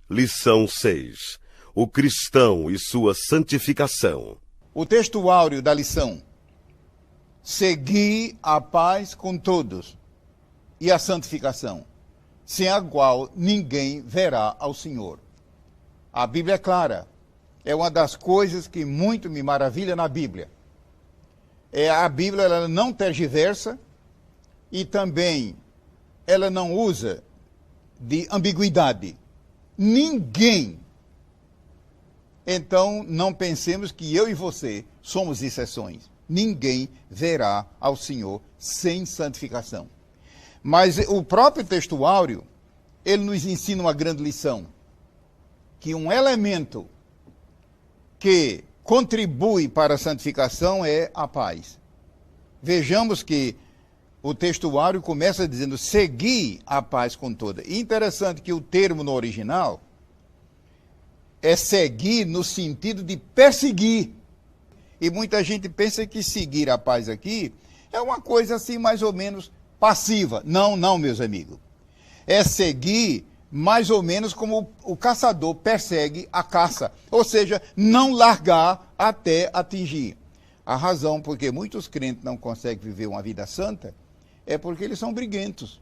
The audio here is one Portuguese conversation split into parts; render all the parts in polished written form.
Lição 6. O cristão e sua santificação. O texto áureo da lição: segui a paz com todos e a santificação, sem a qual ninguém verá ao Senhor. A Bíblia é clara. É uma das coisas que muito me maravilha na Bíblia. A Bíblia ela não tergiversa e também ela não usa de ambiguidade. Ninguém. Então, não pensemos que eu e você somos exceções. Ninguém verá ao Senhor sem santificação. Mas o próprio texto áureo, ele nos ensina uma grande lição. Que um elemento que contribui para a santificação é a paz. Vejamos que o texto áureo começa dizendo, segui a paz com toda. E interessante que o termo no original é seguir no sentido de perseguir. E muita gente pensa que seguir a paz aqui é uma coisa assim mais ou menos passiva. Não, meus amigos. É seguir mais ou menos como o caçador persegue a caça. Ou seja, não largar até atingir. A razão porque muitos crentes não conseguem viver uma vida santa é porque eles são briguentos.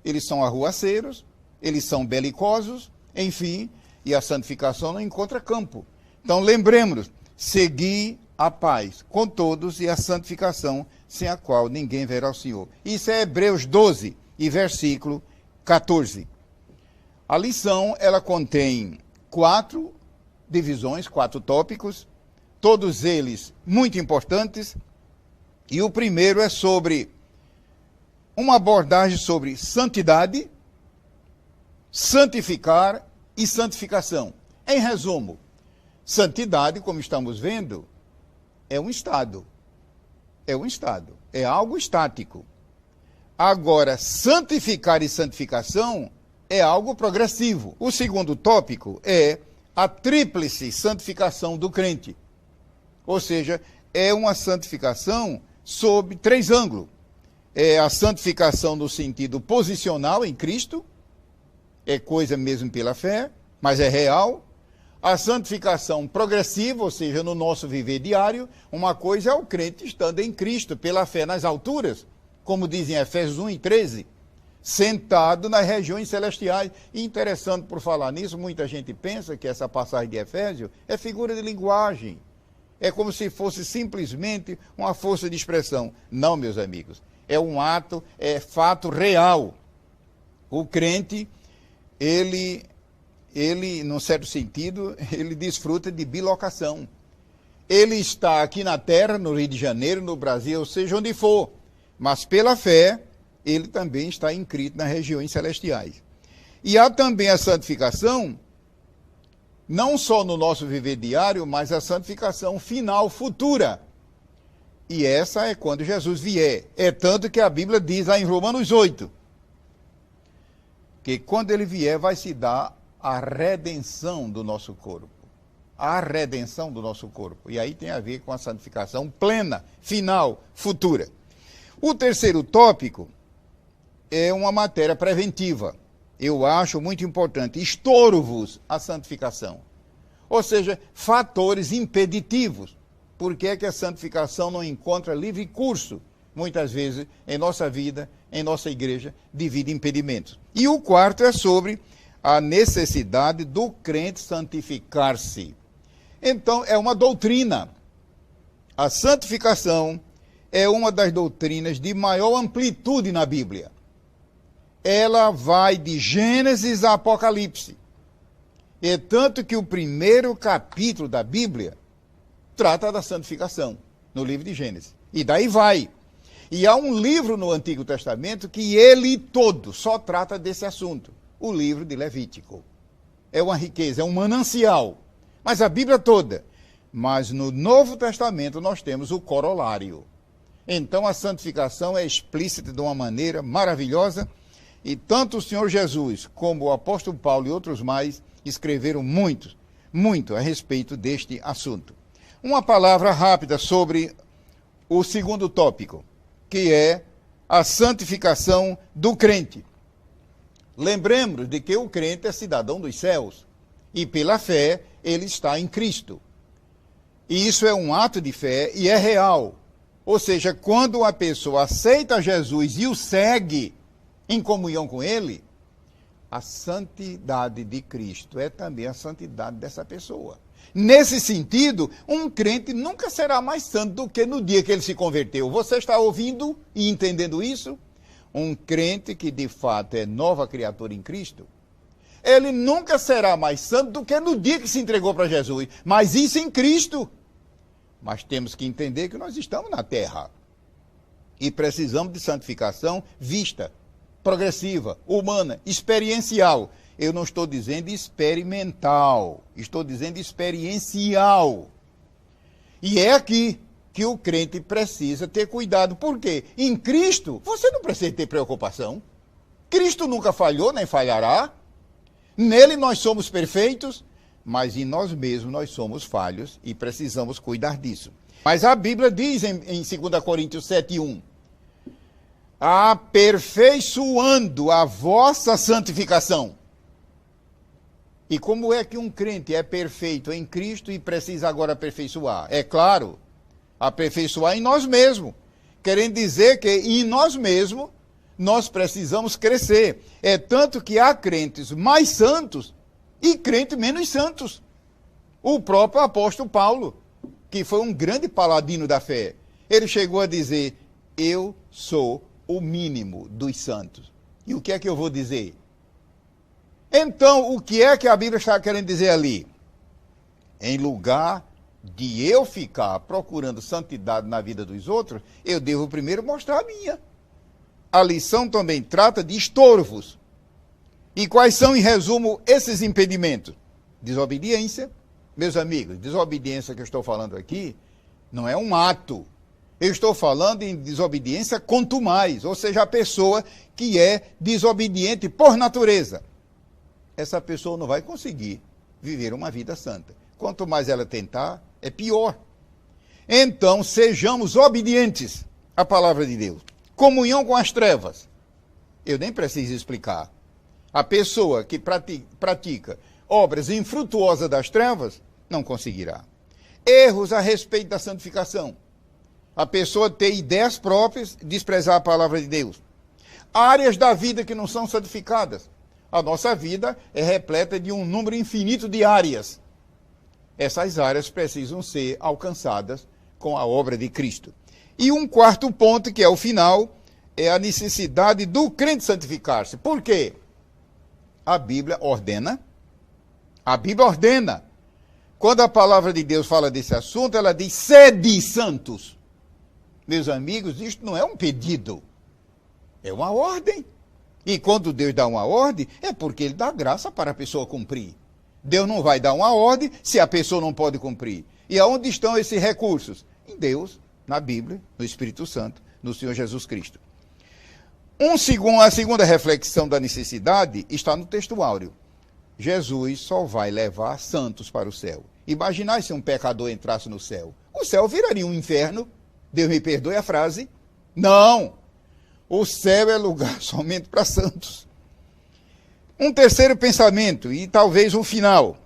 Eles são arruaceiros, eles são belicosos, enfim, e a santificação não encontra campo. Então lembremos, seguir a paz com todos e a santificação, sem a qual ninguém verá o Senhor. Isso é Hebreus 12 e versículo 14. A lição, ela contém 4 divisões, 4 tópicos, todos eles muito importantes, e o primeiro é sobre uma abordagem sobre santidade, santificar e santificação. Em resumo, santidade, como estamos vendo, é um estado. É um estado. É algo estático. Agora, santificar e santificação é algo progressivo. O segundo tópico é a tríplice santificação do crente. Ou seja, é uma santificação sob 3 ângulos. É a santificação no sentido posicional em Cristo, é coisa mesmo pela fé, mas é real. A santificação progressiva, ou seja, no nosso viver diário, uma coisa é o crente estando em Cristo, pela fé nas alturas, como dizem Efésios 1 e 13, sentado nas regiões celestiais. E interessante por falar nisso, muita gente pensa que essa passagem de Efésios é figura de linguagem. É como se fosse simplesmente uma força de expressão. Não, meus amigos. É um ato, é fato real. O crente, ele, num certo sentido, ele desfruta de bilocação. Ele está aqui na terra, no Rio de Janeiro, no Brasil, ou seja, onde for. Mas pela fé, ele também está inscrito nas regiões celestiais. E há também a santificação, não só no nosso viver diário, mas a santificação final, futura. E essa é quando Jesus vier. É tanto que a Bíblia diz lá em Romanos 8, que quando ele vier vai se dar a redenção do nosso corpo. A redenção do nosso corpo. E aí tem a ver com a santificação plena, final, futura. O terceiro tópico é uma matéria preventiva. Eu acho muito importante. Estouro-vos a santificação. Ou seja, fatores impeditivos. Por que é que a santificação não encontra livre curso, muitas vezes, em nossa vida, em nossa igreja, devido a impedimentos? E o quarto é sobre a necessidade do crente santificar-se. Então, é uma doutrina. A santificação é uma das doutrinas de maior amplitude na Bíblia. Ela vai de Gênesis a Apocalipse. É tanto que o primeiro capítulo da Bíblia trata da santificação, no livro de Gênesis. E daí vai. E há um livro no Antigo Testamento que ele todo só trata desse assunto. O livro de Levítico. É uma riqueza, é um manancial. Mas a Bíblia toda. Mas no Novo Testamento nós temos o corolário. Então a santificação é explícita de uma maneira maravilhosa. E tanto o Senhor Jesus como o apóstolo Paulo e outros mais escreveram muito a respeito deste assunto. Uma palavra rápida sobre o segundo tópico, que é a santificação do crente. Lembremos de que o crente é cidadão dos céus. E pela fé, ele está em Cristo. E isso é um ato de fé e é real. Ou seja, quando uma pessoa aceita Jesus e o segue em comunhão com ele, a santidade de Cristo é também a santidade dessa pessoa. Nesse sentido, um crente nunca será mais santo do que no dia que ele se converteu. Você está ouvindo e entendendo isso? Um crente que de fato é nova criatura em Cristo, ele nunca será mais santo do que no dia que se entregou para Jesus. Mas isso em Cristo. Mas temos que entender que nós estamos na terra e precisamos de santificação vista, progressiva, humana, experiencial. Eu não estou dizendo experimental, estou dizendo experiencial. E é aqui que o crente precisa ter cuidado. Por quê? Em Cristo, você não precisa ter preocupação. Cristo nunca falhou, nem falhará. Nele nós somos perfeitos, mas em nós mesmos nós somos falhos e precisamos cuidar disso. Mas a Bíblia diz em 2 Coríntios 7:1, aperfeiçoando a vossa santificação. E como é que um crente é perfeito em Cristo e precisa agora aperfeiçoar? É claro, aperfeiçoar em nós mesmos. Querendo dizer que em nós mesmos nós precisamos crescer. É tanto que há crentes mais santos e crentes menos santos. O próprio apóstolo Paulo, que foi um grande paladino da fé, ele chegou a dizer, eu sou o mínimo dos santos. E o que é que eu vou dizer? Então, o que é que a Bíblia está querendo dizer ali? Em lugar de eu ficar procurando santidade na vida dos outros, eu devo primeiro mostrar a minha. A lição também trata de estorvos. E quais são, em resumo, esses impedimentos? Desobediência. Meus amigos, desobediência que eu estou falando aqui não é um ato. Eu estou falando em desobediência contumaz, ou seja, a pessoa que é desobediente por natureza. Essa pessoa não vai conseguir viver uma vida santa. Quanto mais ela tentar, é pior. Então, sejamos obedientes à palavra de Deus. Comunhão com as trevas. Eu nem preciso explicar. A pessoa que pratica obras infrutuosas das trevas, não conseguirá. Erros a respeito da santificação. A pessoa ter ideias próprias, desprezar a palavra de Deus. Áreas da vida que não são santificadas. A nossa vida é repleta de um número infinito de áreas. Essas áreas precisam ser alcançadas com a obra de Cristo. E um quarto ponto, que é o final, é a necessidade do crente santificar-se. Por quê? A Bíblia ordena. A Bíblia ordena. Quando a palavra de Deus fala desse assunto, ela diz, sede santos. Meus amigos, isto não é um pedido, é uma ordem. E quando Deus dá uma ordem, é porque Ele dá graça para a pessoa cumprir. Deus não vai dar uma ordem se a pessoa não pode cumprir. E aonde estão esses recursos? Em Deus, na Bíblia, no Espírito Santo, no Senhor Jesus Cristo. A segunda reflexão da necessidade está no texto áureo. Jesus só vai levar santos para o céu. Imaginar se um pecador entrasse no céu. O céu viraria um inferno. Deus me perdoe a frase. Não. O céu é lugar somente para santos. Um terceiro pensamento, e talvez o final.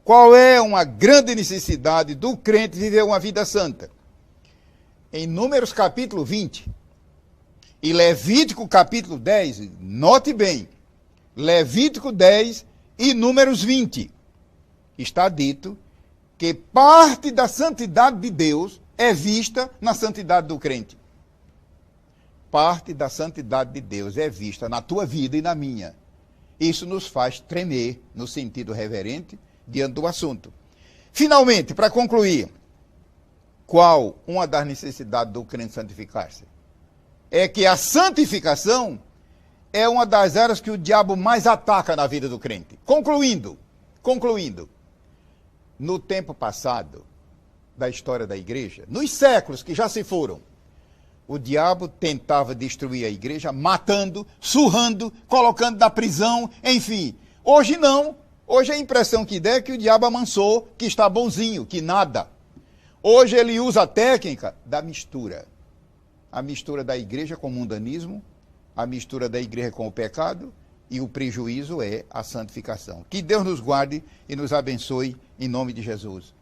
Qual é uma grande necessidade do crente viver uma vida santa? Em Números capítulo 20 e Levítico capítulo 10, note bem, Levítico 10 e Números 20, está dito que parte da santidade de Deus é vista na santidade do crente. Parte da santidade de Deus é vista na tua vida e na minha. Isso nos faz tremer no sentido reverente diante do assunto. Finalmente, para concluir, qual uma das necessidades do crente santificar-se? É que a santificação é uma das áreas que o diabo mais ataca na vida do crente. Concluindo, no tempo passado da história da igreja, nos séculos que já se foram, o diabo tentava destruir a igreja, matando, surrando, colocando na prisão, enfim. Hoje não. Hoje a impressão que dá é que o diabo amansou, que está bonzinho, que nada. Hoje ele usa a técnica da mistura. A mistura da igreja com o mundanismo, a mistura da igreja com o pecado E o prejuízo é a santificação. Que Deus nos guarde e nos abençoe em nome de Jesus.